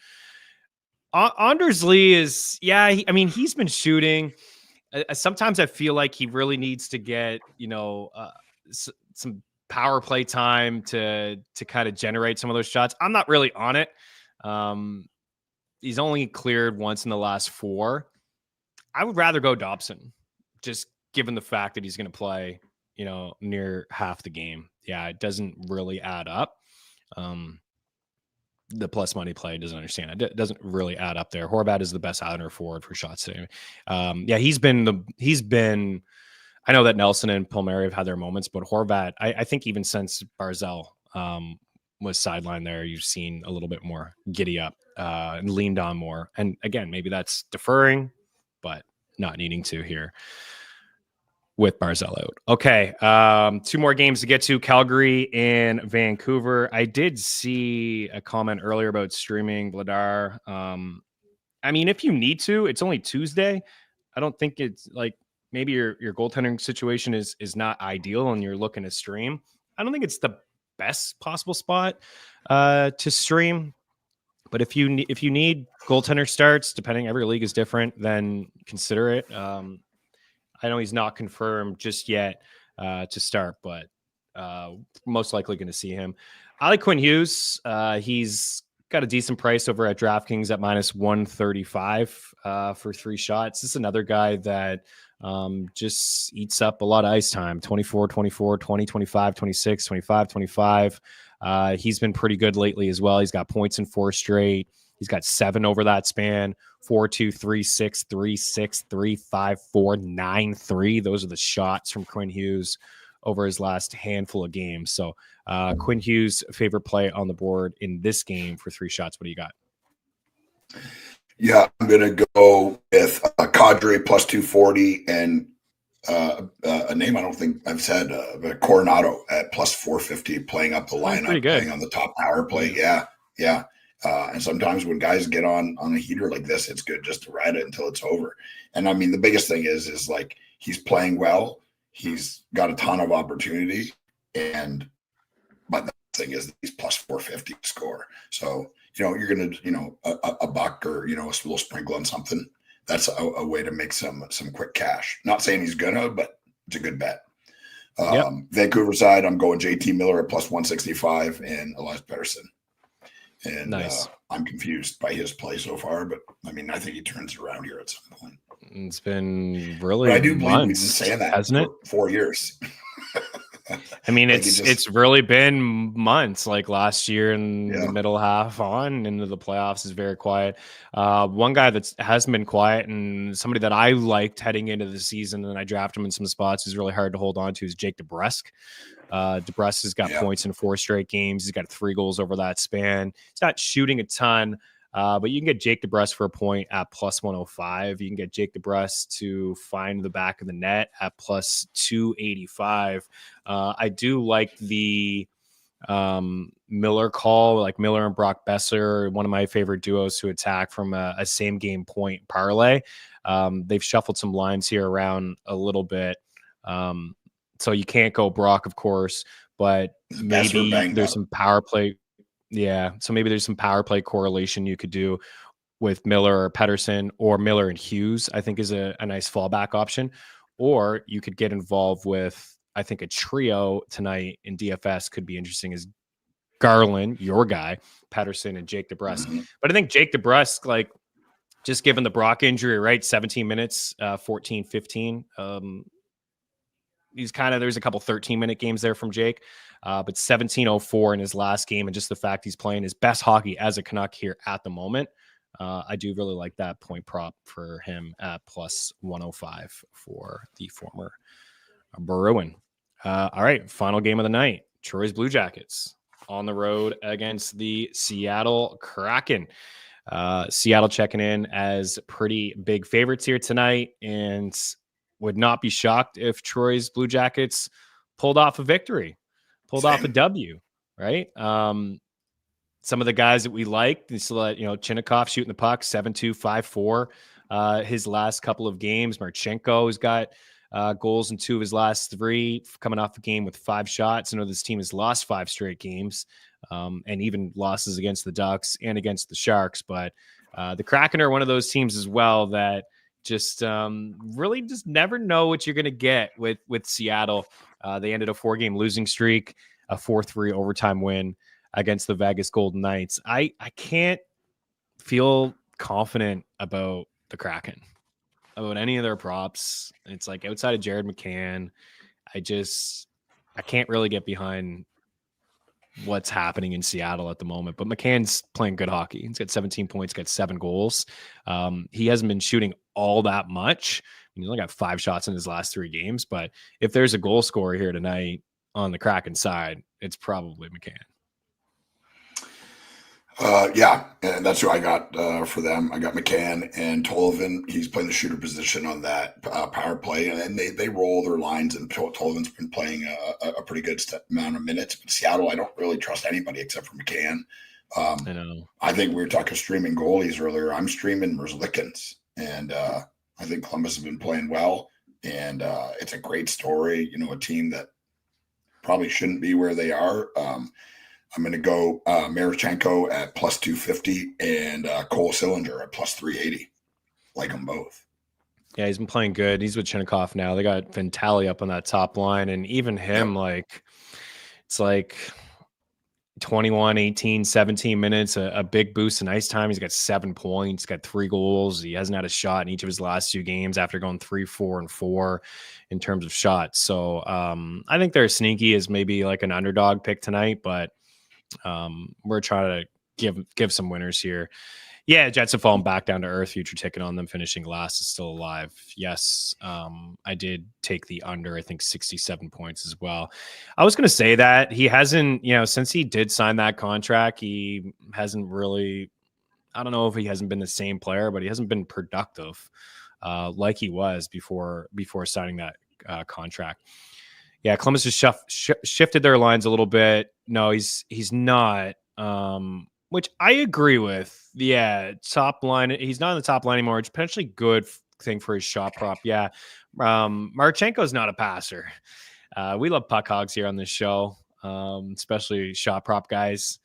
Anders Lee is, he's been shooting. Sometimes I feel like he really needs to get, some power play time to kind of generate some of those shots. I'm not really on it. He's only cleared once in the last 4. I would rather go Dobson, just given the fact that he's going to play, near half the game. Yeah, it doesn't really add up. The plus money play doesn't understand. It doesn't really add up there. Horvat is the best Islander forward for shots today. He's been. I know that Nelson and Palmieri have had their moments, but Horvat, I think even since Barzal was sidelined there, you've seen a little bit more giddy up and leaned on more. And again, maybe that's deferring, but not needing to here. with Barzal out. Okay. 2 more games to get to. Calgary and Vancouver. I did see a comment earlier about streaming Vladar. I mean, if you need to, it's only Tuesday. I don't think it's like maybe your goaltending situation is not ideal and you're looking to stream. I don't think it's the best possible spot to stream. But if you need goaltender starts, depending, every league is different, then consider it. I know he's not confirmed just yet to start, but most likely going to see him. I like Quinn Hughes. He's got a decent price over at DraftKings at minus 135 for 3 shots. This is another guy that just eats up a lot of ice time. 24, 24, 20, 25, 26, 25, 25. He's been pretty good lately as well. He's got points in 4 straight. He's got 7 over that span. 4, 2, 3, 6, 3, 6, 3, 5, 4, 9, 3. Those are the shots from Quinn Hughes over his last handful of games. So Quinn Hughes, favorite play on the board in this game for 3 shots. What do you got? Yeah, I'm going to go with Kadri plus 240 and a name I don't think I've said, Coronado at plus 450, playing up the lineup, playing on the top power play. Yeah. And sometimes when guys get on a heater like this, it's good just to ride it until it's over. And I mean, the biggest thing is like he's playing well. He's got a ton of opportunity. But the thing is he's plus 450 to score. So, you're going to, a buck or, a little sprinkle on something. That's a way to make some quick cash. Not saying he's going to, but it's a good bet. Vancouver side, I'm going JT Miller at plus 165 and Elias Pettersson. And nice. I'm confused by his play so far, but I mean, I think he turns around here at some point. It's been really but I do believe months, we've been saying that, hasn't it? 4 years. I mean, it's really been months. Like last year in the middle half on into the playoffs is very quiet. One guy that hasn't been quiet and somebody that I liked heading into the season and I drafted him in some spots is really hard to hold on to is Jake DeBrusk. DeBrusk has got points in 4 straight games. He's got 3 goals over that span. He's not shooting a ton, but you can get Jake DeBrusk for a point at plus 105. You can get Jake DeBrusk to find the back of the net at plus 285. I do like the Miller call, like Miller and Brock Besser, one of my favorite duos to attack from a same game point parlay. They've shuffled some lines here around a little bit. So you can't go Brock, of course, but maybe there's some power play. Yeah. So maybe there's some power play correlation you could do with Miller or Pettersson, or Miller and Hughes, I think is a nice fallback option. Or you could get involved with, I think a trio tonight in DFS could be interesting, is Garland, your guy, Pettersson, and Jake DeBrusk. Mm-hmm. But I think Jake DeBrusk, like, just given the Brock injury, right? 17 minutes, 14, 15. He's there's a couple 13-minute games there from Jake, but 17:04 in his last game, and just the fact he's playing his best hockey as a Canuck here at the moment. I do really like that point prop for him at plus 105 for the former Bruin. All right, final game of the night. Troy's Blue Jackets on the road against the Seattle Kraken. Seattle checking in as pretty big favorites here tonight, and would not be shocked if Troy's Blue Jackets pulled off a victory, off a W, right? Some of the guys that we like, Chinnikov shooting the puck, 7-2, 5-4. His last couple of games, Marchenko has got goals in 2 of his last 3, coming off the game with 5 shots. I know this team has lost 5 straight games, and even losses against the Ducks and against the Sharks. But the Kraken are one of those teams as well that just really just never know what you're going to get with Seattle. They ended a 4-game losing streak, a 4-3 overtime win against the Vegas Golden Knights. I can't feel confident about the Kraken, about any of their props. It's like outside of Jared McCann, I can't really get behind what's happening in Seattle at the moment. But McCann's playing good hockey. He's got 17 points, got 7 goals. He hasn't been shooting all that much. He's only got 5 shots in his last 3 games. But if there's a goal scorer here tonight on the Kraken side, it's probably McCann. Yeah, and that's who I got for them. I got McCann and Tollivan. He's playing the shooter position on that power play, and they roll their lines. And Tollivan's been playing a pretty good amount of minutes. But Seattle, I don't really trust anybody except for McCann. I know. I think we were talking streaming goalies earlier. I'm streaming Merzlikins, and I think Columbus has been playing well, and it's a great story. You know, a team that probably shouldn't be where they are. I'm going to go Marchenko at plus 250 and Cole Sillinger at plus 380. Like them both. Yeah, he's been playing good. He's with Chinnikov now. They got Ventali up on that top line, and even him, like, it's like 21, 18, 17 minutes, a big boost in ice time. He's got 7 points, got 3 goals. He hasn't had a shot in each of his last 2 games after going 3, 4, and 4 in terms of shots. So I think they're sneaky as maybe like an underdog pick tonight, but we're trying to give some winners here. Yeah, Jets have fallen back down to earth. Future ticket on them finishing last is still alive. Yes, I did take the under, I think 67 points as well. I was going to say that he hasn't, since he did sign that contract, he hasn't really, I don't know if he hasn't been the same player, but he hasn't been productive like he was before signing that contract. Yeah, Columbus has shifted their lines a little bit. No, he's not, which I agree with. Yeah, top line. He's not on the top line anymore. It's potentially good thing for his shot prop. Yeah, Marchenko's not a passer. We love puck hogs here on this show, especially shot prop guys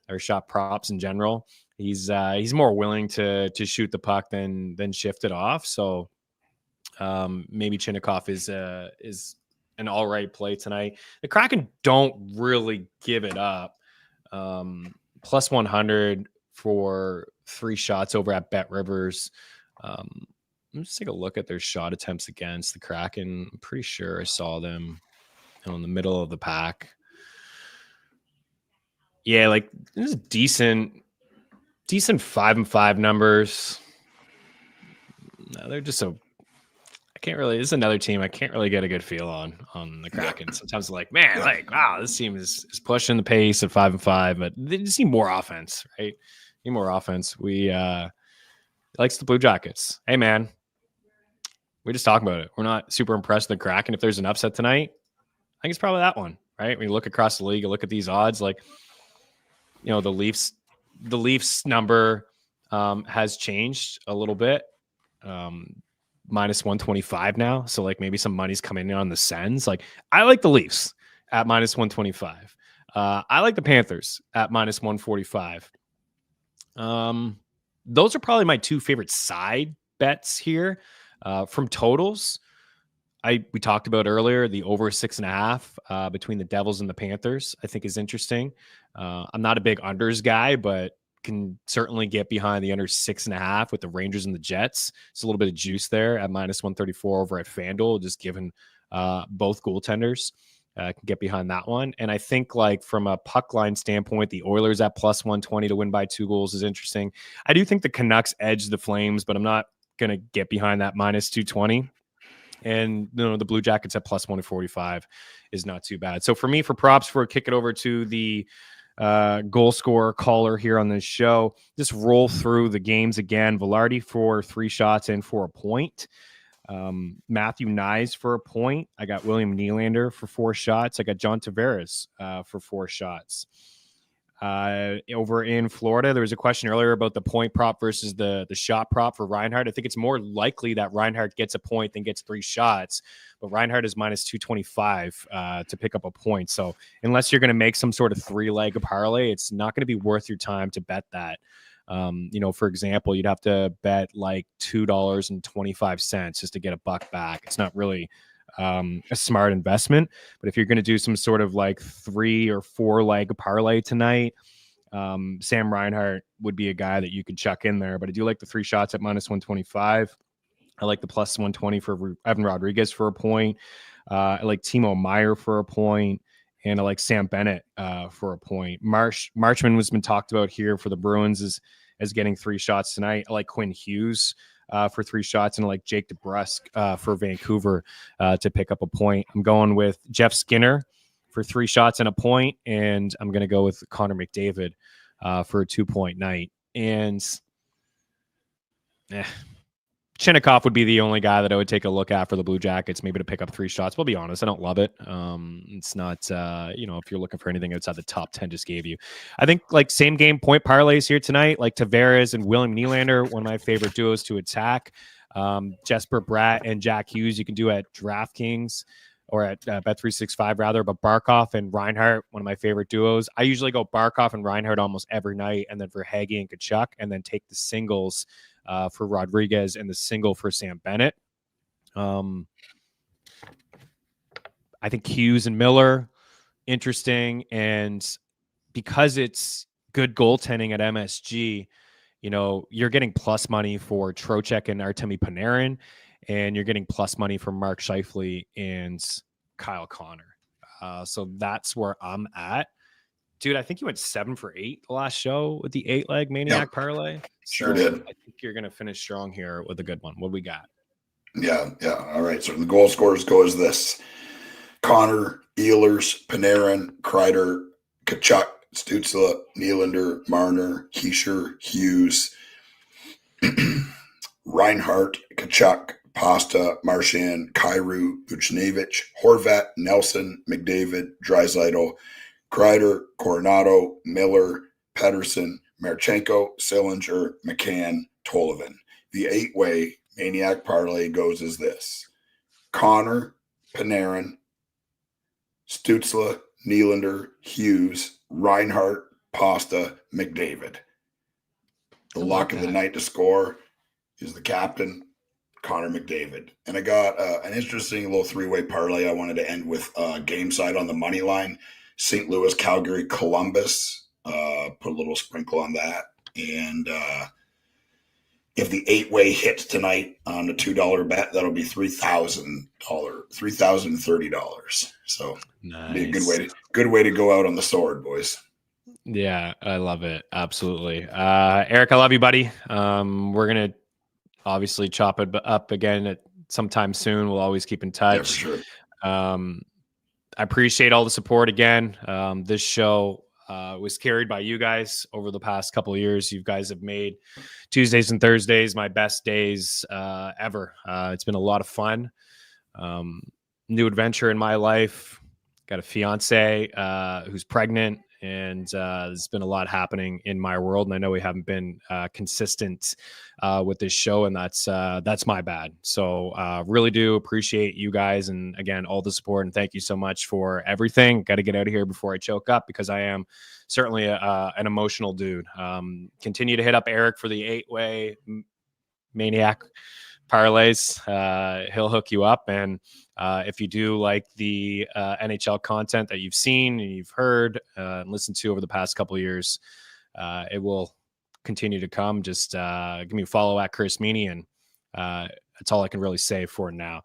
or shot props in general. He's more willing to shoot the puck than shift it off. So maybe Chinnikov is an all right play tonight. The Kraken don't really give it up. Plus 100 for 3 shots over at Bet Rivers. Let's take a look at their shot attempts against the Kraken. I'm pretty sure I saw them in the middle of the pack. Yeah, like this is decent 5-5 numbers. No, they're just so. This is another team I can't really get a good feel on the Kraken. Sometimes like, man, like, wow, this team is pushing the pace at 5-5, but they just need more offense, right? Need more offense. We likes the Blue Jackets. Hey, man, we just talk about it. We're not super impressed with the Kraken. If there's an upset tonight, I think it's probably that one, right? When you look across the league, you look at these odds, like, the Leafs number has changed a little bit. Minus 125 now. So like maybe some money's coming in on the Sens. Like I like the Leafs at minus 125. I like the Panthers at minus 145. Those are probably my 2 favorite side bets here. From totals, we talked about earlier, the over 6.5 between the Devils and the Panthers, I think is interesting. I'm not a big unders guy, but can certainly get behind the under 6.5 with the Rangers and the Jets. It's a little bit of juice there at minus 134 over at FanDuel, just given both goaltenders. Can get behind that one. And I think like from a puck line standpoint, the Oilers at plus 120 to win by 2 goals is interesting. I do think the Canucks edge the Flames, but I'm not going to get behind that minus 220. And the Blue Jackets at plus 145 is not too bad. So for me, for props, for kick it over to the goal scorer caller here on this show, just roll through the games again. Velarde for 3 shots and for a point. Matthew Nyes for a point. I got William Nylander for 4 shots. I got John Tavares for 4 shots. Over in Florida, there was a question earlier about the point prop versus the shot prop for Reinhart. I think it's more likely that Reinhart gets a point than gets 3 shots, but Reinhart is minus 225 to pick up a point. So unless you're going to make some sort of 3-leg parlay, it's not going to be worth your time to bet that. For example, you'd have to bet like $2.25 just to get a buck back. It's not really a smart investment, but if you're going to do some sort of like 3 or 4-leg parlay tonight, Sam Reinhart would be a guy that you could chuck in there. But I do like the 3 shots at minus 125. I like the plus 120 for Evan Rodriguez for a point. I like Timo Meier for a point, and I like Sam Bennett for a point. Marchman has been talked about here for the Bruins as getting 3 shots tonight. I like Quinn Hughes for 3 shots, and I like Jake DeBrusk for Vancouver to pick up a point. I'm going with Jeff Skinner for 3 shots and a point, and I'm going to go with Connor McDavid for a 2-point night. And Chinnikov would be the only guy that I would take a look at for the Blue Jackets, maybe to pick up 3 shots. We'll be honest, I don't love it. It's not, if you're looking for anything outside the top 10 just gave you. I think like same game point parlays here tonight, like Tavares and William Nylander, one of my favorite duos to attack. Jesper Bratt and Jack Hughes, you can do at DraftKings or at Bet365 rather, but Barkov and Reinhart, one of my favorite duos. I usually go Barkov and Reinhart almost every night, and then for Hagee and Kachuk, and then take the singles for Rodriguez and the single for Sam Bennett. I think Hughes and Miller, interesting. And because it's good goaltending at MSG, you're getting plus money for Trocheck and Artemi Panarin, and you're getting plus money for Mark Scheifele and Kyle Connor. So that's where I'm at. Dude, I think you went 7 for 8 the last show with the 8-leg Maniac parlay. Sure did. I think you're going to finish strong here with a good one. What do we got? Yeah. All right. So the goal scorers go as this: Connor, Ehlers, Panarin, Kreider, Kachuk, Stützle, Nylander, Marner, Hischier, Hughes, Reinhart, Kachuk, Pasta, Marchand, Kyrou, Buchnevich, Horvat, Nelson, McDavid, Draisaitl, Kreider, Coronado, Miller, Pedersen, Marchenko, Sillinger, McCann, Tollivan. The 8-way Maniac parlay goes as this: Connor, Panarin, Stützle, Nylander, Hughes, Reinhart, Pasta, McDavid. The lock of the night to score is the captain, Connor McDavid. And I got an interesting little 3-way parlay I wanted to end with game side on the money line. St. Louis, Calgary, Columbus. Put a little sprinkle on that. And if the 8-way hits tonight on the $2 bet, that'll be $3,030. So nice. Be a good way to go out on the sword, boys. Yeah, I love it. Absolutely. Eric, I love you, buddy. We're going to obviously chop it up again at sometime soon. We'll always keep in touch. Yeah, for sure. I appreciate all the support again. This show was carried by you guys over the past couple of years. You guys have made Tuesdays and Thursdays my best days ever. It's been a lot of fun. New adventure in my life. Got a fiance who's pregnant, and there's been a lot happening in my world. And I know we haven't been consistent with this show, and that's my bad. So really do appreciate you guys, and again, all the support. And thank you so much for everything. Got to get out of here before I choke up, because I am certainly an emotional dude. Continue to hit up Eric for the 8-way Maniac parlays. He'll hook you up. And if you do like the NHL content that you've seen and you've heard and listened to over the past couple of years, it will continue to come. Just give me a follow at Chris Meaney, and that's all I can really say for now.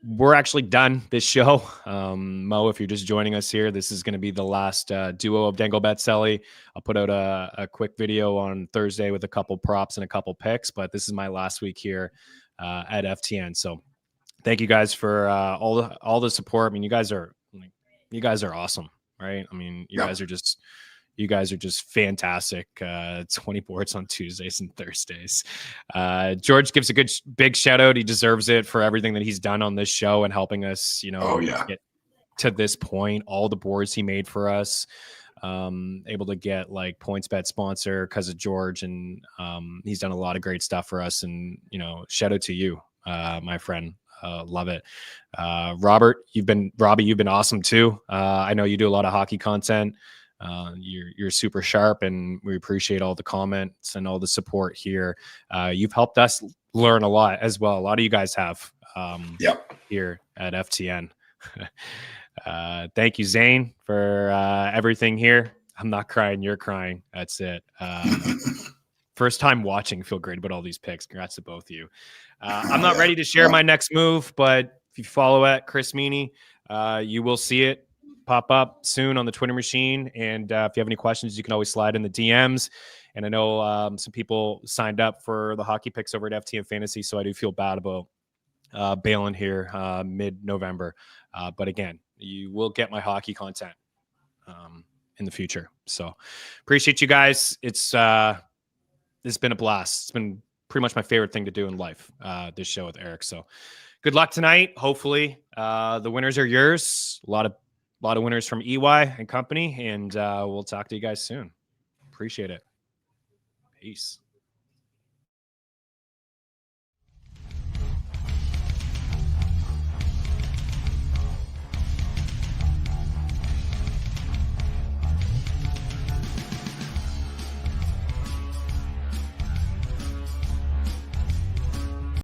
We're actually done this show. Mo, if you're just joining us here, this is going to be the last duo of Dangle Bet Celly. I'll put out a quick video on Thursday with a couple props and a couple picks, but this is my last week here at FTN. So thank you guys for all the support. I mean, you guys are awesome, right? I mean, you guys are just fantastic. 20 boards on Tuesdays and Thursdays. George gives a big shout out. He deserves it for everything that he's done on this show and helping us, get to this point. All the boards he made for us, able to get like PointsBet sponsor because of George, and he's done a lot of great stuff for us. And shout out to you, my friend. Love it. Robert, you've been awesome too. I know you do a lot of hockey content. You're super sharp, and we appreciate all the comments and all the support here. You've helped us learn a lot as well. A lot of you guys have here at FTN. Thank you, Zane, for everything here. I'm not crying, you're crying. That's it. First time watching, feel great about all these picks. Congrats to both of you. I'm not ready to share my next move, but if you follow at Chris Meaney, you will see it pop up soon on the Twitter machine. And if you have any questions, you can always slide in the DMs. And I know some people signed up for the hockey picks over at FTN Fantasy, so I do feel bad about bailing here mid-November. But again, you will get my hockey content. in the future. So appreciate you guys. It's been a blast. It's been pretty much my favorite thing to do in life, this show with Eric. So good luck tonight. Hopefully the winners are yours. A lot of winners from EY and company, and we'll talk to you guys soon. Appreciate it. Peace.